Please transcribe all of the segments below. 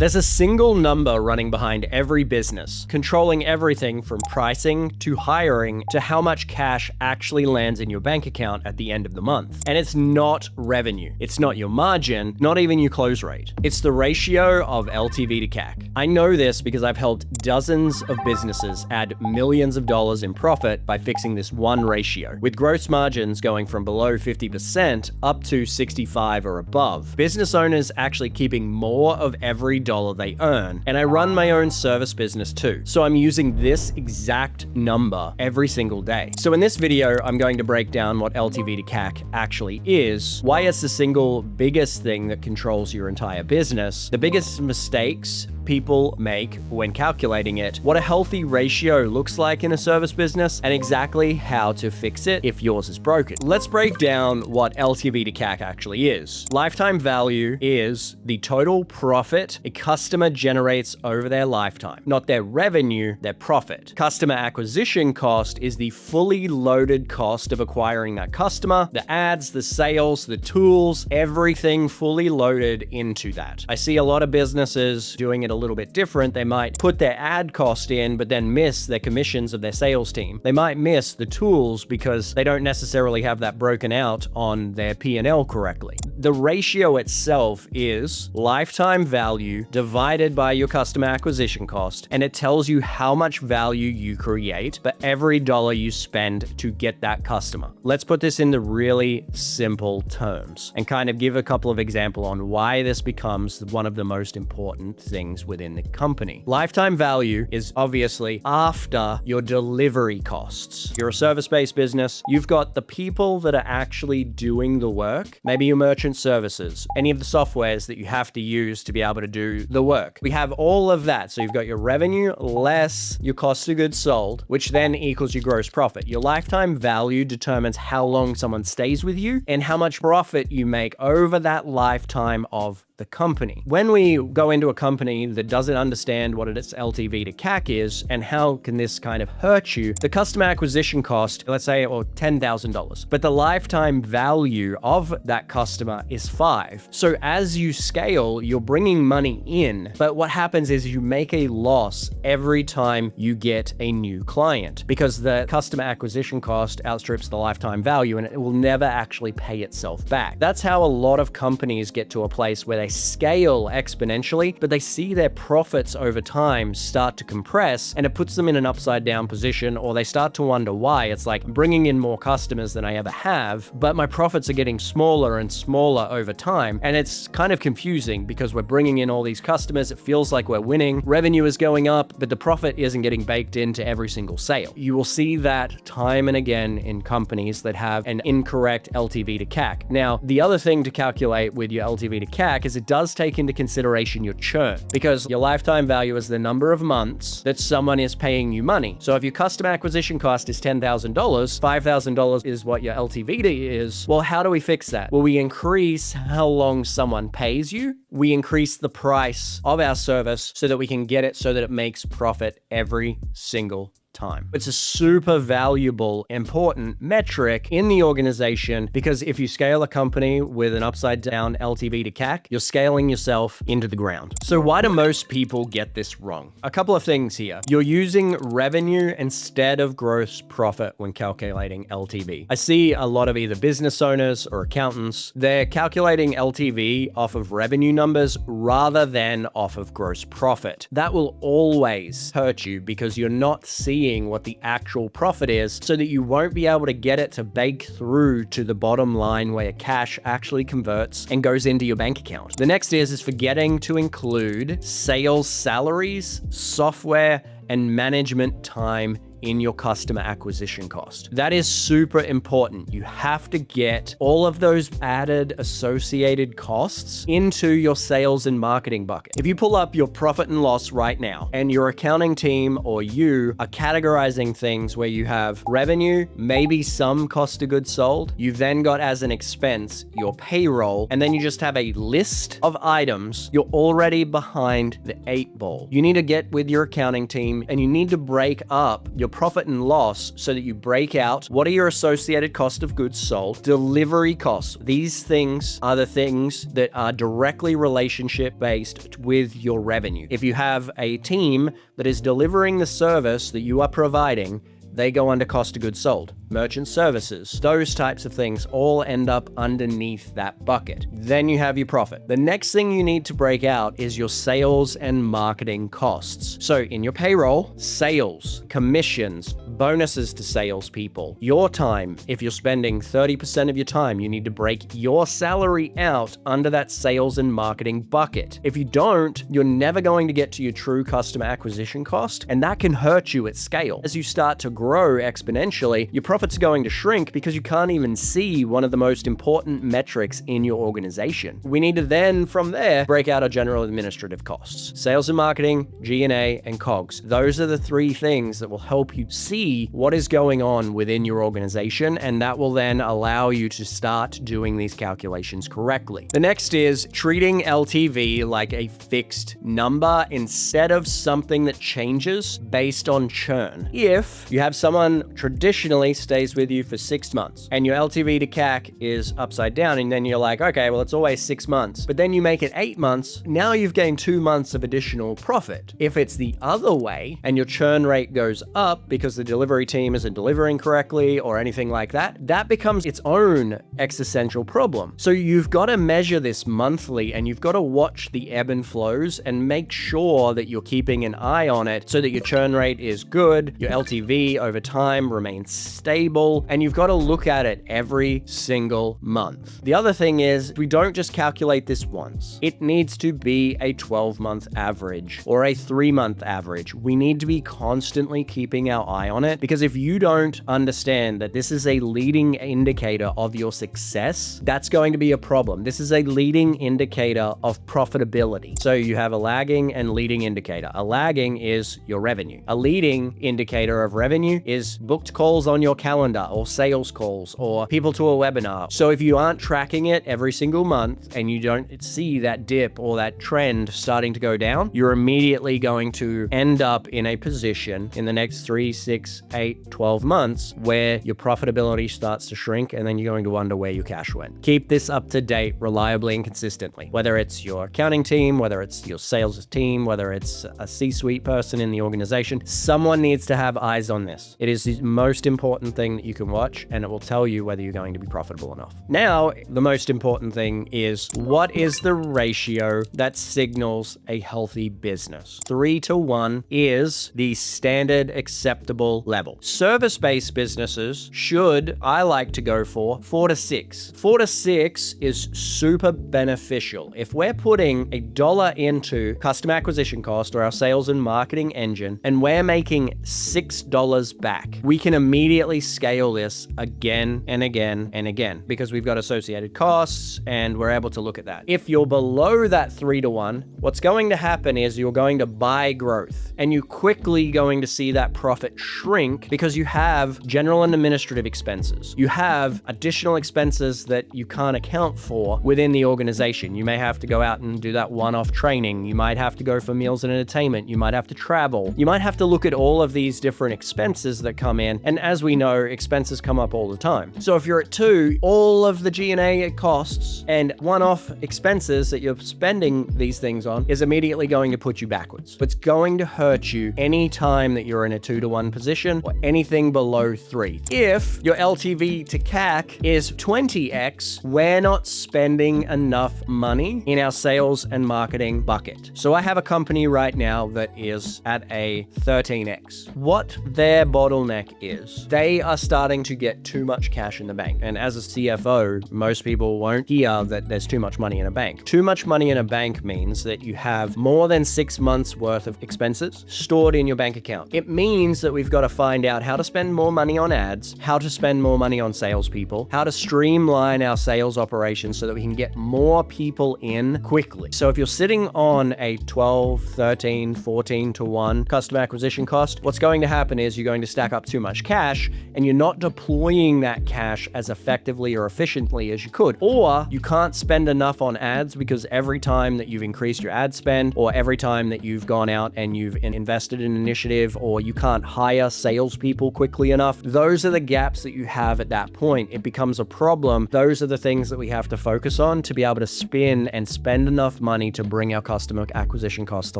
There's a single number running behind every business, controlling everything from pricing to hiring to how much cash actually lands in your bank account at the end of the month. And it's not revenue. It's not your margin, not even your close rate. It's the ratio of LTV to CAC. I know this because I've helped dozens of businesses add millions of dollars in profit by fixing this one ratio, with gross margins going from below 50% up to 65 or above. Business owners actually keeping more of every dollar they earn. And I run my own service business too, so I'm using this exact number every single day. So in this video, I'm going to break down what LTV to CAC actually is, why it's the single biggest thing that controls your entire business, the biggest mistakes people make when calculating it, what a healthy ratio looks like in a service business, and exactly how to fix it if yours is broken. Let's break down what LTV to CAC actually is. Lifetime value is the total profit a customer generates over their lifetime, not their revenue, their profit. Customer acquisition cost is the fully loaded cost of acquiring that customer, the ads, the sales, the tools, everything fully loaded into that. I see a lot of businesses doing it a little bit different. They might put their ad cost in, but then miss their commissions of their sales team. They might miss the tools because they don't necessarily have that broken out on their P&L correctly. The ratio itself is lifetime value divided by your customer acquisition cost, and it tells you how much value you create for every dollar you spend to get that customer. Let's put this into really simple terms and kind of give a couple of examples on why this becomes one of the most important things within the company. Lifetime value is obviously after your delivery costs. You're a service-based business. You've got the people that are actually doing the work, maybe your merchant services, any of the softwares that you have to use to be able to do the work. We have all of that. So you've got your revenue less your cost of goods sold, which then equals your gross profit. Your lifetime value determines how long someone stays with you and how much profit you make over that lifetime of the company. When we go into a company that doesn't understand what its LTV to CAC is and how can this kind of hurt you, the customer acquisition cost, let's say, or $10,000, but the lifetime value of that customer is 5. So as you scale, you're bringing money in, but what happens is you make a loss every time you get a new client because the customer acquisition cost outstrips the lifetime value and it will never actually pay itself back. That's how a lot of companies get to a place where they scale exponentially, but they see their profits over time start to compress and it puts them in an upside down position, or they start to wonder why. It's like bringing in more customers than I ever have, but my profits are getting smaller and smaller over time. And it's kind of confusing because we're bringing in all these customers. It feels like we're winning. Revenue is going up, but the profit isn't getting baked into every single sale. You will see that time and again in companies that have an incorrect LTV to CAC. Now, the other thing to calculate with your LTV to CAC is it does take into consideration your churn, because your lifetime value is the number of months that someone is paying you money. So if your customer acquisition cost is $10,000, $5,000 is what your LTV is. Well, how do we fix that? Well, we increase how long someone pays you. We increase the price of our service so that we can get it so that it makes profit every single time. It's a super valuable, important metric in the organization, because if you scale a company with an upside down LTV to CAC, you're scaling yourself into the ground. So why do most people get this wrong? A couple of things here. You're using revenue instead of gross profit when calculating LTV. I see a lot of either business owners or accountants, they're calculating LTV off of revenue numbers rather than off of gross profit. That will always hurt you because you're not seeing what the actual profit is, so that you won't be able to get it to bake through to the bottom line where cash actually converts and goes into your bank account. The next is forgetting to include sales salaries, software, and management time in your customer acquisition cost. That is super important. You have to get all of those added associated costs into your sales and marketing bucket. If you pull up your profit and loss right now and your accounting team or you are categorizing things where you have revenue, maybe some cost of goods sold, you've then got as an expense your payroll, and then you just have a list of items, you're already behind the 8 ball. You need to get with your accounting team and you need to break up your profit and loss so that you break out what are your associated cost of goods sold, delivery costs. These things are the things that are directly relationship based with your revenue. If you have a team that is delivering the service that you are providing, they go under cost of goods sold. Merchant services, those types of things all end up underneath that bucket. Then you have your profit. The next thing you need to break out is your sales and marketing costs. So in your payroll, sales, commissions, bonuses to salespeople, your time. If you're spending 30% of your time, you need to break your salary out under that sales and marketing bucket. If you don't, you're never going to get to your true customer acquisition cost, and that can hurt you at scale. As you start to grow exponentially, your profits are going to shrink because you can't even see one of the most important metrics in your organization. We need to then, from there, break out our general administrative costs. Sales and marketing, G&A, and COGS. Those are the three things that will help you see what is going on within your organization, and that will then allow you to start doing these calculations correctly. The next is treating LTV like a fixed number instead of something that changes based on churn. If you have someone traditionally stays with you for 6 months and your LTV to CAC is upside down, and then you're like, okay, well, it's always 6 months, but then you make it 8 months, now you've gained 2 months of additional profit. If it's the other way and your churn rate goes up because the delivery team isn't delivering correctly or anything like that, that becomes its own existential problem. So you've got to measure this monthly, and you've got to watch the ebb and flows and make sure that you're keeping an eye on it so that your churn rate is good, your LTV over time remains stable, and you've got to look at it every single month. The other thing is, we don't just calculate this once. It needs to be a 12-month average or a 3-month average. We need to be constantly keeping our eye on it, because if you don't understand that this is a leading indicator of your success, that's going to be a problem. This is a leading indicator of profitability. So you have a lagging and leading indicator. A lagging is your revenue. A leading indicator of revenue is booked calls on your calendar, or sales calls, or people to a webinar. So if you aren't tracking it every single month and you don't see that dip or that trend starting to go down, you're immediately going to end up in a position in the next 3, 6, 8, 12 months where your profitability starts to shrink, and then you're going to wonder where your cash went. Keep this up to date reliably and consistently, whether it's your accounting team, whether it's your sales team, whether it's a C-suite person in the organization. Someone needs to have eyes on this. It is the most important thing that you can watch, and it will tell you whether you're going to be profitable enough. Now, the most important thing is, what is the ratio that signals a healthy business? 3 to 1 is the standard acceptable level. Service-based businesses should, I like to go for 4 to 6. 4 to 6 is super beneficial. If we're putting $1 into customer acquisition cost, or our sales and marketing engine, and we're making $6 back, we can immediately scale this again and again and again, because we've got associated costs and we're able to look at that. If you're below that 3 to 1, what's going to happen is you're going to buy growth, and you're quickly going to see that profit shrink because you have general and administrative expenses. You have additional expenses that you can't account for within the organization. You may have to go out and do that one-off training. You might have to go for meals and entertainment. You might have to travel. You might have to look at all of these different expenses that come in. And as we know, expenses come up all the time. So if you're at 2, all of the G&A costs and one-off expenses that you're spending these things on is immediately going to put you backwards. It's going to hurt you any time that you're in a 2 to 1 position or anything below 3. If your LTV to CAC is 20x, we're not spending enough money in our sales and marketing bucket. So I have a company right now that is at a 13x. What their bottleneck is, they are starting to get too much cash in the bank. And as a CFO, most people won't hear that there's too much money in a bank. Too much money in a bank means that you have more than 6 months worth of expenses stored in your bank account. It means that we've got to find out how to spend more money on ads, how to spend more money on salespeople, how to streamline our sales operations so that we can get more people in quickly. So if you're sitting on a 12, 13, 14 to 1 customer acquisition cost, what's going to happen is you're going to stack up too much cash, and you're not deploying that cash as effectively or efficiently as you could. Or you can't spend enough on ads because every time that you've increased your ad spend, or every time that you've gone out and you've invested in an initiative, or you can't hire salespeople quickly enough, those are the gaps that you have at that point. It becomes a problem. Those are the things that we have to focus on to be able to spin and spend enough money to bring our customer acquisition cost to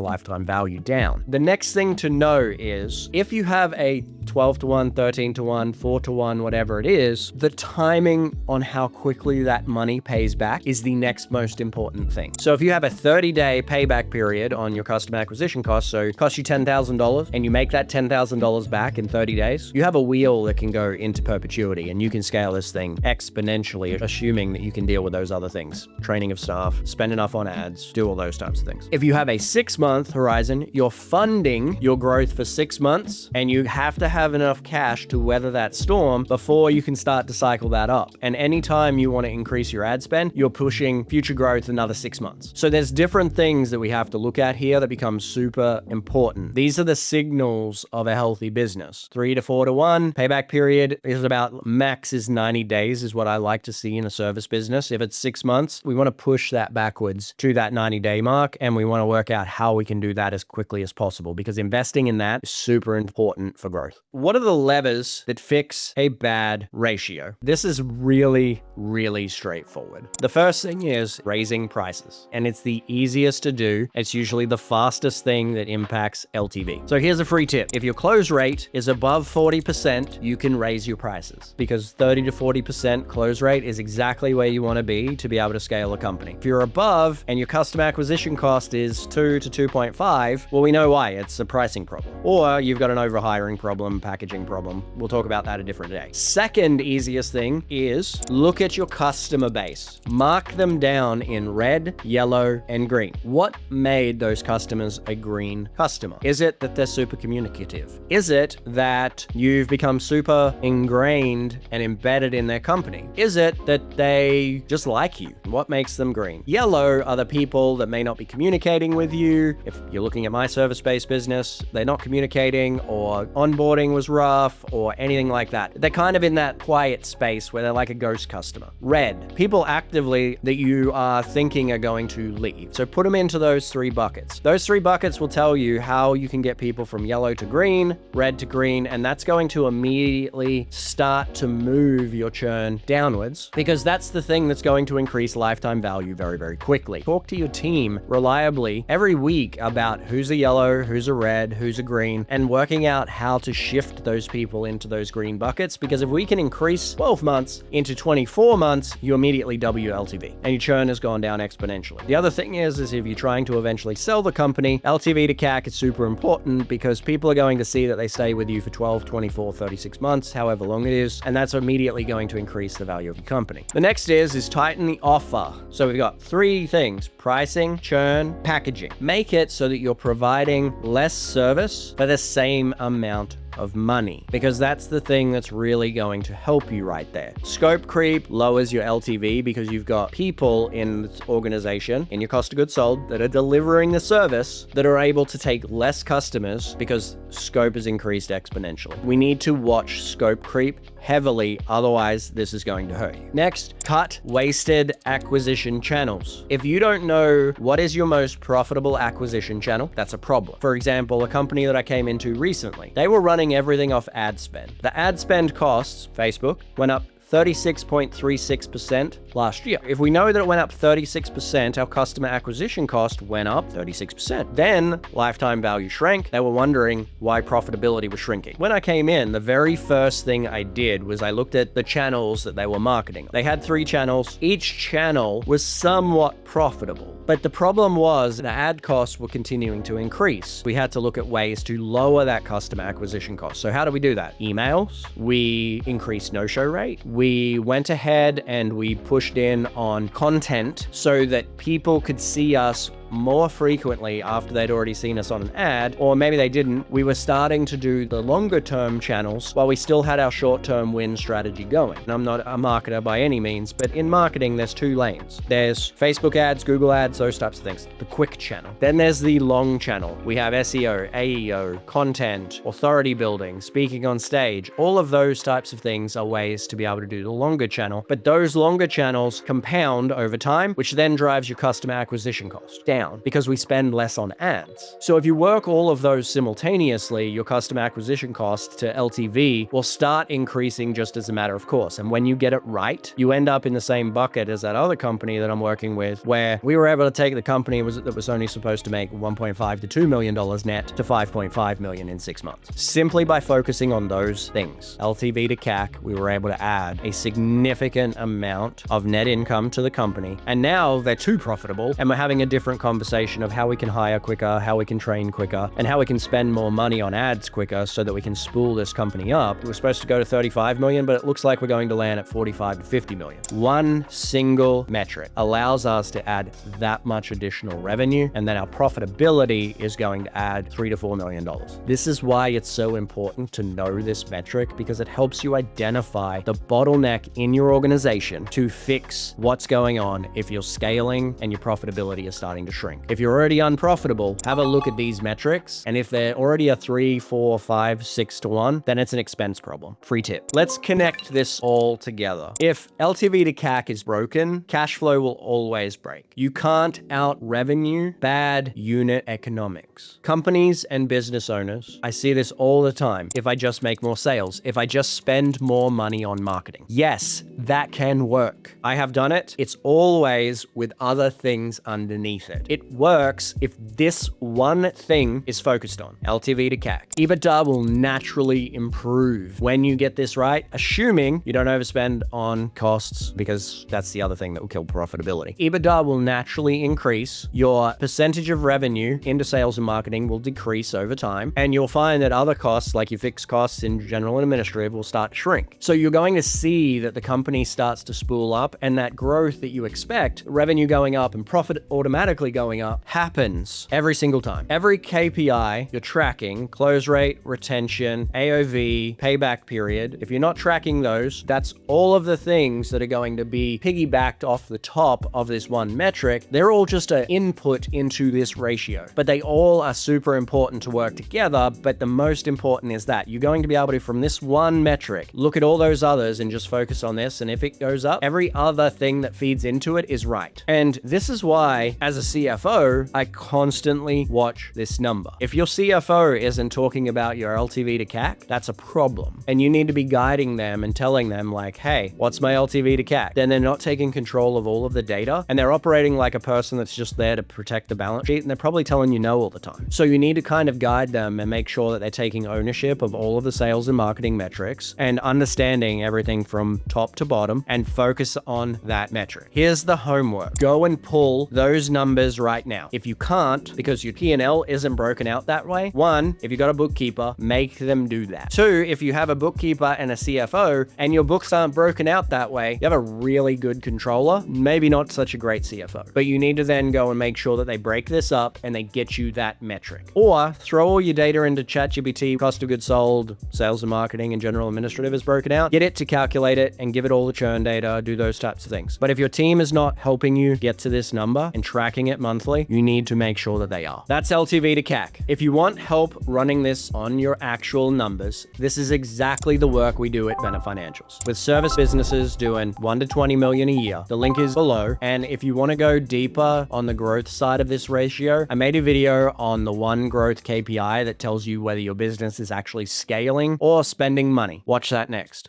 lifetime value down. The next thing to know is if you have a 12 to 1, 13 to 1, 4 to 1, whatever it is, the timing on how quickly that money pays back is the next most important thing. So if you have a 30-day payback period on your customer acquisition cost, so it costs you $10,000 and you make that $10,000 back in 30 days, you have a wheel that can go into perpetuity and you can scale this thing exponentially, assuming that you can deal with those other things. Training of staff, spend enough on ads, do all those types of things. If you have a 6-month horizon, you're funding your growth for 6 months and you have to have enough cash to weather that storm before you can start to cycle that up. And anytime you want to increase your ad spend, you're pushing future growth another 6 months. So there's different things that we have to look at here that become super important. These are the signals of a healthy business. 3 to 4 to 1 payback period is about max is 90 days is what I like to see in a service business. If it's 6 months, we want to push that backwards to that 90-day mark, and we want to work out how we can do that as quickly as possible, because investing in that is super important for growth. What are the levers that fix a bad ratio? This is really straightforward. The first thing is raising prices, and it's the easiest to do. It's usually the fastest thing that impacts LTV. So here's a free tip. If your close rate is above 40%, you can raise your prices, because 30 to 40% close rate is exactly where you want to be able to scale a company. If you're above and your customer acquisition cost is 2 to 2.5, well, we know why. It's a pricing problem. Or you've got an overhiring problem, packaging problem. We'll talk about that a different day. Second easiest thing is look at your customer base. Mark them down in red, yellow, and green. What made those customers a green customer? Is it that they're super communicative? Is it that you've become super ingrained and embedded in their company? Is it that they just like you? What makes them green? Yellow are the people that may not be communicating with you. If you're looking at my service-based business, they're not communicating, or onboarding was rough, or anything like that. They're kind of in that quiet space where they're like a ghost customer. Red, people actively that you are thinking are going to leave. So put them into those 3 buckets. Those 3 buckets will tell you how you can get people from yellow to green, red to green, and that's going to immediately start to move your churn downwards, because that's the thing that's going to increase lifetime value very quickly. Talk to your team reliably every week about who's a yellow, who's a red, who's a green, and working out how to shift those people into those green buckets, because if we can increase 12 months into 24 months, you immediately double your LTV and your churn has gone down exponentially. The other thing is if you're trying to eventually sell the company, LTV to CAC is super important, because people are going to see that they stay with you for 12, 24, 36 months, however long it is, and that's immediately going to increase the value of your company. The next is tighten the offer. So we've got 3 things: pricing, churn, packaging. Make it so that you're providing less service for the same amount of money, because that's the thing that's really going to help you right there. Scope creep lowers your LTV because you've got people in this organization, in your cost of goods sold, that are delivering the service that are able to take less customers because scope is increased exponentially. We need to watch scope creep heavily, otherwise this is going to hurt you. Next, cut wasted acquisition channels. If you don't know what is your most profitable acquisition channel, that's a problem. For example, a company that I came into recently, they were running everything off ad spend. The ad spend costs, Facebook, went up 36.36% last year. If we know that it went up 36%, our customer acquisition cost went up 36%. Then lifetime value shrank. They were wondering why profitability was shrinking. When I came in, the very first thing I did was I looked at the channels that they were marketing. They had 3 channels. Each channel was somewhat profitable, but the problem was the ad costs were continuing to increase. We had to look at ways to lower that customer acquisition cost. So how do we do that? Emails. We increased no-show rate. We went ahead and we pushed in on content so that people could see us more frequently after they'd already seen us on an ad, or maybe they didn't. We were starting to do the longer term channels while we still had our short-term win strategy going. And I'm not a marketer by any means, but in marketing, there's two lanes. There's Facebook ads, Google ads, those types of things, the quick channel. Then there's the long channel. We have SEO, AEO, content, authority building, speaking on stage. All of those types of things are ways to be able to do the longer channel, but those longer channels compound over time, which then drives your customer acquisition cost down because we spend less on ads. So if you work all of those simultaneously, your customer acquisition cost to LTV will start increasing just as a matter of course. And when you get it right, you end up in the same bucket as that other company that I'm working with, where we were able to take the company that was only supposed to make $1.5 to $2 million net to $5.5 million in 6 months. Simply by focusing on those things. LTV to CAC, we were able to add a significant amount of net income to the company. And now they're too profitable, and we're having a different conversation of how we can hire quicker, how we can train quicker, and how we can spend more money on ads quicker so that we can spool this company up. We're supposed to go to 35 million, but it looks like we're going to land at 45 to 50 million. One single metric allows us to add that much additional revenue, and then our profitability is going to add $3 to $4 million. This is why it's so important to know this metric, because it helps you identify the bottleneck in your organization to fix what's going on if you're scaling and your profitability is starting to shrink. If you're already unprofitable, have a look at these metrics, and if they're already a 3, 4, 5, 6 to 1, then it's an expense problem. Free tip. Let's connect this all together. If LTV to CAC is broken, cash flow will always break. You can't out revenue bad unit economics. Companies and business owners, I see this all the time. If I just make more sales, if I just spend more money on marketing. Yes, that can work. I have done it. It's always with other things underneath it. It works if this one thing is focused on. LTV to CAC. EBITDA will naturally improve when you get this right, assuming you don't overspend on costs, because that's the other thing that will kill profitability. EBITDA will naturally increase. Your percentage of revenue into sales and marketing will decrease over time, and you'll find that other costs, like your fixed costs in general and administrative, will start to shrink. So you're going to see that the company starts to spool up, and that growth that you expect, revenue going up and profit automatically going up, happens every single time. Every KPI you're tracking, close rate, retention, AOV, payback period, if you're not tracking those, that's all of the things that are going to be piggybacked off the top of this one metric. They're all just an input into this ratio, but they all are super important to work together. But the most important is that you're going to be able to, from this one metric, look at all those others and just focus on this. And if it goes up, every other thing that feeds into it is right. And this is why, as a CFO, I constantly watch this number. If your CFO isn't talking about your LTV to CAC, that's a problem. And you need to be guiding them and telling them like, hey, what's my LTV to CAC? Then they're not taking control of all of the data, and they're operating like a person that's just there to protect the balance sheet, and they're probably telling you no all the time. So you need to kind of guide them and make sure that they're taking ownership of all of the sales and marketing metrics and understanding everything from top to bottom, and focus on that metric. Here's the homework. Go and pull those numbers right now. If you can't, because your P&L isn't broken out that way, one, if you got a bookkeeper, make them do that. Two, if you have a bookkeeper and a CFO and your books aren't broken out that way, you have a really good controller, maybe not such a great CFO. But you need to then go and make sure that they break this up and they get you that metric. Or throw all your data into ChatGPT, cost of goods sold, sales and marketing, and general administrative is broken out. Get it to calculate it and give it all the churn data, do those types of things. But if your team is not helping you get to this number and tracking it monthly, you need to make sure that they are. That's LTV to CAC. If you want help running this on your actual numbers, this is exactly the work we do at Bennett Financials. With service businesses doing 1 to 20 million a year, the link is below. And if you want to go deeper on the growth side of this ratio, I made a video on the one growth KPI that tells you whether your business is actually scaling or spending money. Watch that next.